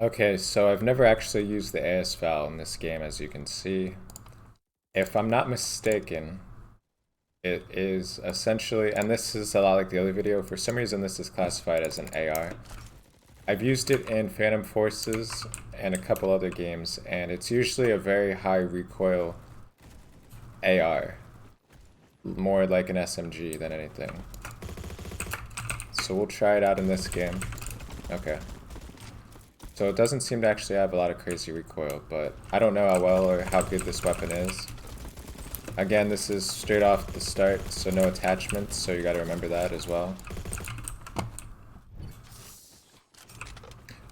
Okay, so I've never actually used the As Val in this game, as you can see. If I'm not mistaken, it is essentially, and this is a lot like the other video, for some reason this is classified as an AR. I've used it in Phantom Forces and a couple other games, and it's usually a very high recoil AR. More like an SMG than anything. So we'll try it out in this game. Okay. So it doesn't seem to actually have a lot of crazy recoil, but I don't know how well or how good this weapon is. Again, this is straight off the start, so no attachments, so you gotta remember that as well.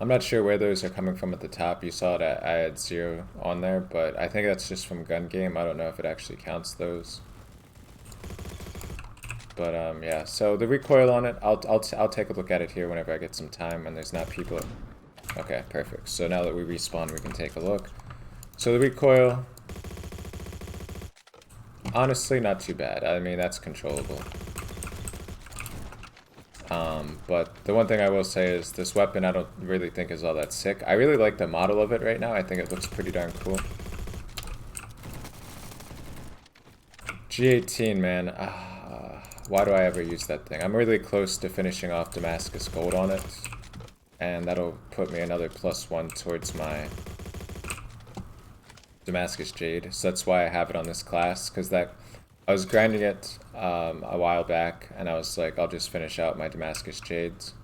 I'm not sure where those are coming from at the top. You saw that I had 0 on there, but I think that's just from gun game. I don't know if it actually counts those. But yeah, so the recoil on it, I'll take a look at it here whenever I get some time and there's not people. Okay, perfect. So now that we respawn, we can take a look. So the recoil, honestly, not too bad. I mean, that's controllable. But the one thing I will say is this weapon I don't really think is all that sick. I really like the model of it right now. I think it looks pretty darn cool. G18, man. Why do I ever use that thing? I'm really close to finishing off Damascus Gold on it. And that'll put me another +1 towards my Damascus Jade. So that's why I have it on this class, because that I was grinding it a while back, and I was like, I'll just finish out my Damascus Jades.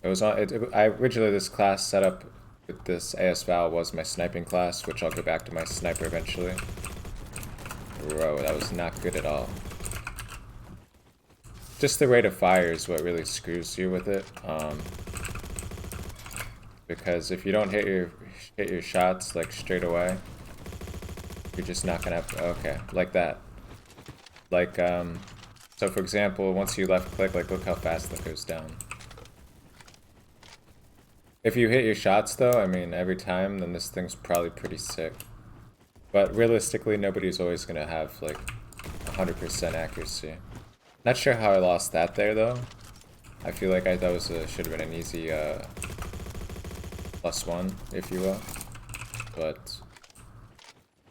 It was on. I originally this class set up with this As Val was my sniping class, which I'll go back to my sniper eventually. Bro, that was not good at all. Just the rate of fire is what really screws you with it. Because if you don't hit your shots like straight away, you're just not gonna have. Okay, like that. Like so for example, once you left click, like look how fast that goes down. If you hit your shots though, I mean every time, then this thing's probably pretty sick. But realistically, nobody's always gonna have like 100% accuracy. Not sure how I lost that there though. I feel like that was should have been an easy +1, if you will. But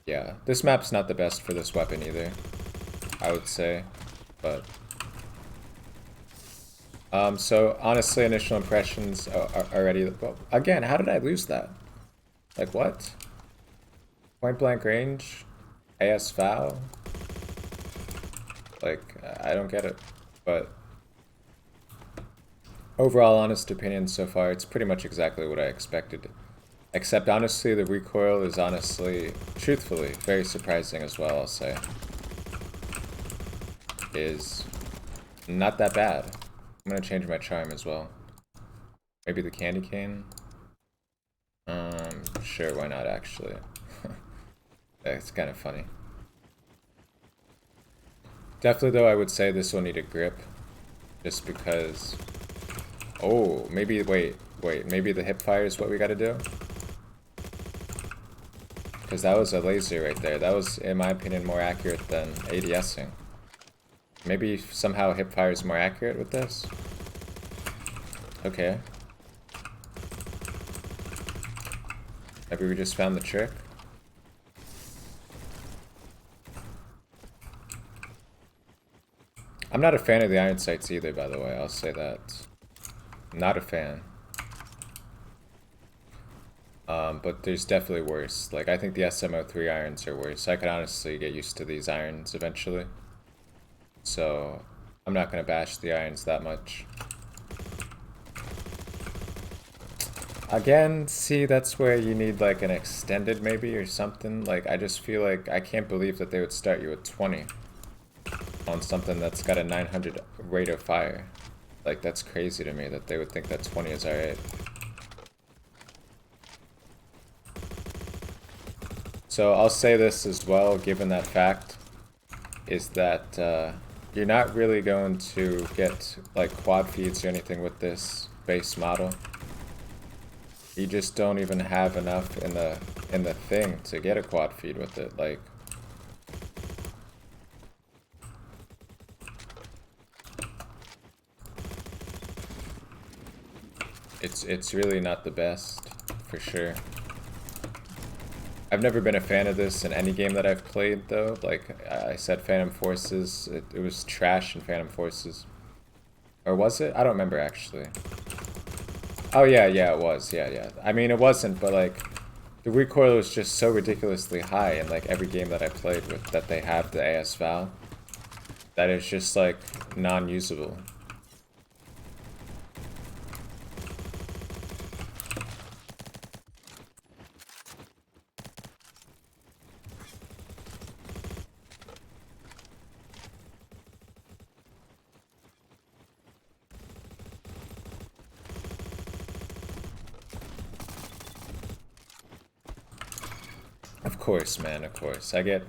yeah, this map's not the best for this weapon either, I would say. But so honestly, initial impressions are already. Well, again, how did I lose that? Like what? Point blank range, AS Val. Like I don't get it, but overall, honest opinion so far, it's pretty much exactly what I expected. Except honestly, the recoil is honestly, truthfully, very surprising as well, I'll say. Is not that bad. I'm gonna change my charm as well. Maybe the candy cane? Sure, why not actually? It's kind of funny. Definitely though, I would say this will need a grip. Just because... Oh, maybe, wait, maybe the hip fire is what we gotta do? Because that was a laser right there. That was, in my opinion, more accurate than ADSing. Maybe somehow hip fire is more accurate with this? Okay. Maybe we just found the trick? I'm not a fan of the iron sights either, by the way, I'll say that. Not a fan. But there's definitely worse. Like, I think the SMO3 irons are worse. I could honestly get used to these irons eventually. So, I'm not gonna bash the irons that much. Again, see, that's where you need like an extended maybe or something. Like, I just feel like I can't believe that they would start you at 20 on something that's got a 900 rate of fire. Like, that's crazy to me that they would think that 20 is alright. So I'll say this as well, given that fact, is that you're not really going to get like quad feeds or anything with this base model. You just don't even have enough in the thing to get a quad feed with it. Like, it's really not the best. for sure. I've never been a fan of this in any game that I've played, though. Like I said, Phantom Forces, it was trash in Phantom Forces. Or was it? I don't remember, actually. Oh, yeah, it was. Yeah. I mean, it wasn't, but, like, the recoil was just so ridiculously high in, like, every game that I played with that they have the As Val that it's just, like, non-usable. Of course, man, of course. I get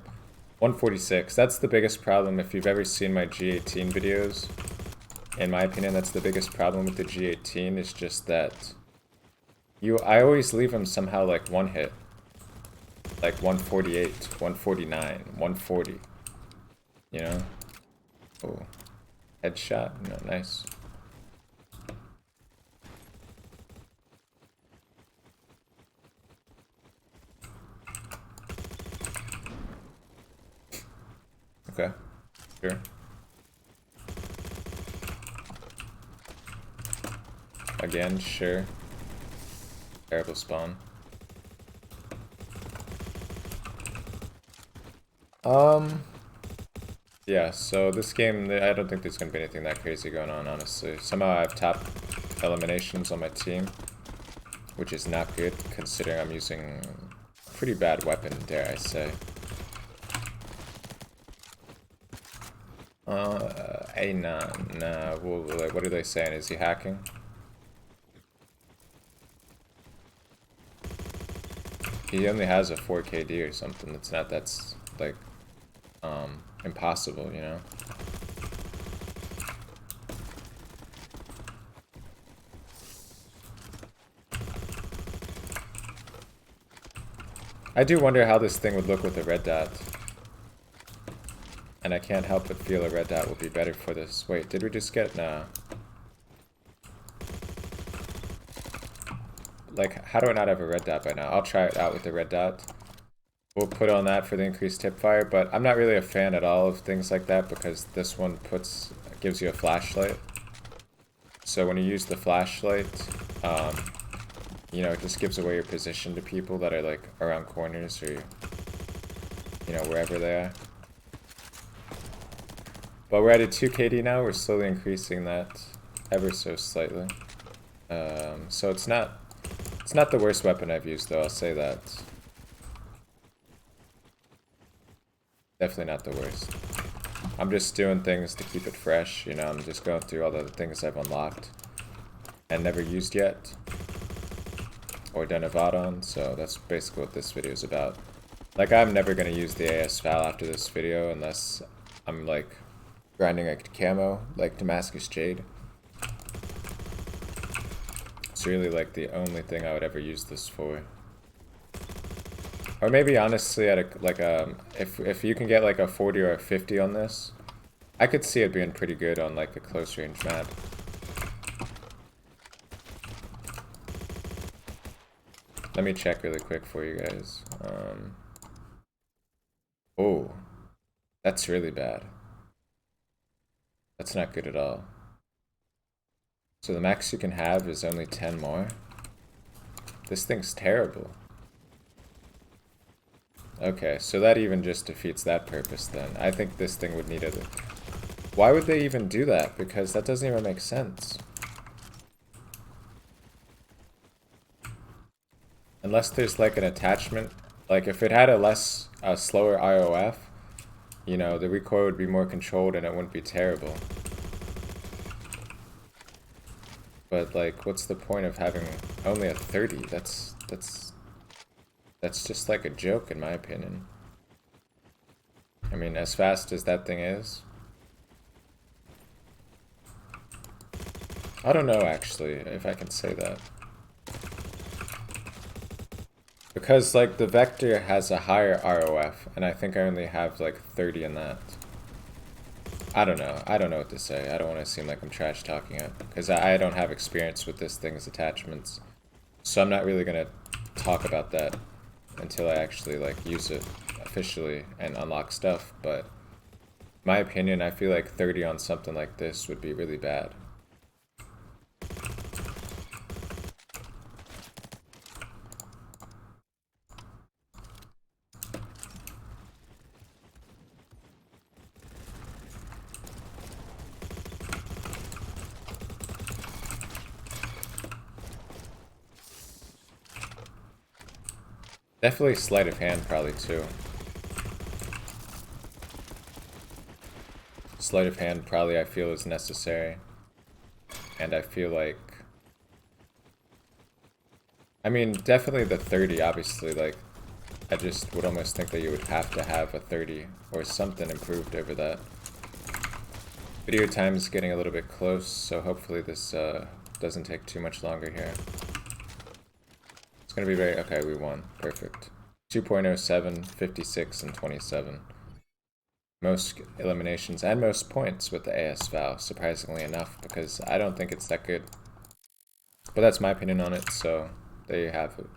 146. That's the biggest problem if you've ever seen my G18 videos. In my opinion, that's the biggest problem with the G18 is just that I always leave them somehow like one hit. Like 148, 149, 140. You know? Oh. Headshot? No, nice. Okay, sure. Again, sure. Terrible spawn. Yeah, so this game, I don't think there's gonna be anything that crazy going on, honestly. Somehow I have top eliminations on my team, which is not good, considering I'm using a pretty bad weapon, dare I say. Nah, well, like, what are they saying? Is he hacking? He only has a 4 KD or something. That's like, impossible, you know? I do wonder how this thing would look with a red dot. And I can't help but feel a red dot would be better for this. Wait, did we just get... Nah. Like, how do I not have a red dot by now? I'll try it out with the red dot. We'll put on that for the increased tip fire, but I'm not really a fan at all of things like that because this one gives you a flashlight. So when you use the flashlight, you know, it just gives away your position to people that are like around corners or, you know, wherever they are. But we're at a 2 KD now, we're slowly increasing that ever so slightly. So it's not the worst weapon I've used though, I'll say that. Definitely not the worst. I'm just doing things to keep it fresh, you know, I'm just going through all the things I've unlocked and never used yet. Or done a VOD on, so that's basically what this video is about. Like, I'm never gonna use the As Val after this video unless I'm like grinding a camo, like Damascus Jade. It's really like the only thing I would ever use this for. Or maybe honestly at if you can get like a 40 or a 50 on this, I could see it being pretty good on like a close range map. Let me check really quick for you guys. Oh, that's really bad. That's not good at all. So the max you can have is only 10 more. This thing's terrible. Okay, so that even just defeats that purpose then. I think this thing would need a... Why would they even do that? Because that doesn't even make sense. Unless there's like an attachment. Like if it had a slower IOF, you know, the recoil would be more controlled and it wouldn't be terrible. But like, what's the point of having only a 30? That's just like a joke in my opinion. I mean, as fast as that thing is. I don't know actually, if I can say that. Because like the Vector has a higher ROF, and I think I only have like 30 in that. I don't know what to say. I don't want to seem like I'm trash talking it, because I don't have experience with this thing's attachments. So I'm not really gonna talk about that until I actually like use it officially and unlock stuff, but my opinion, I feel like 30 on something like this would be really bad. Definitely sleight of hand probably too. Sleight of hand probably I feel is necessary. And I feel like, I mean, definitely the 30, obviously, like, I just would almost think that you would have to have a 30 or something improved over that. Video time is getting a little bit close, so hopefully this doesn't take too much longer here. It's gonna be very, okay, we won, perfect. 2.07, 56, and 27. Most eliminations and most points with the As Val, surprisingly enough, because I don't think it's that good. But that's my opinion on it, so there you have it.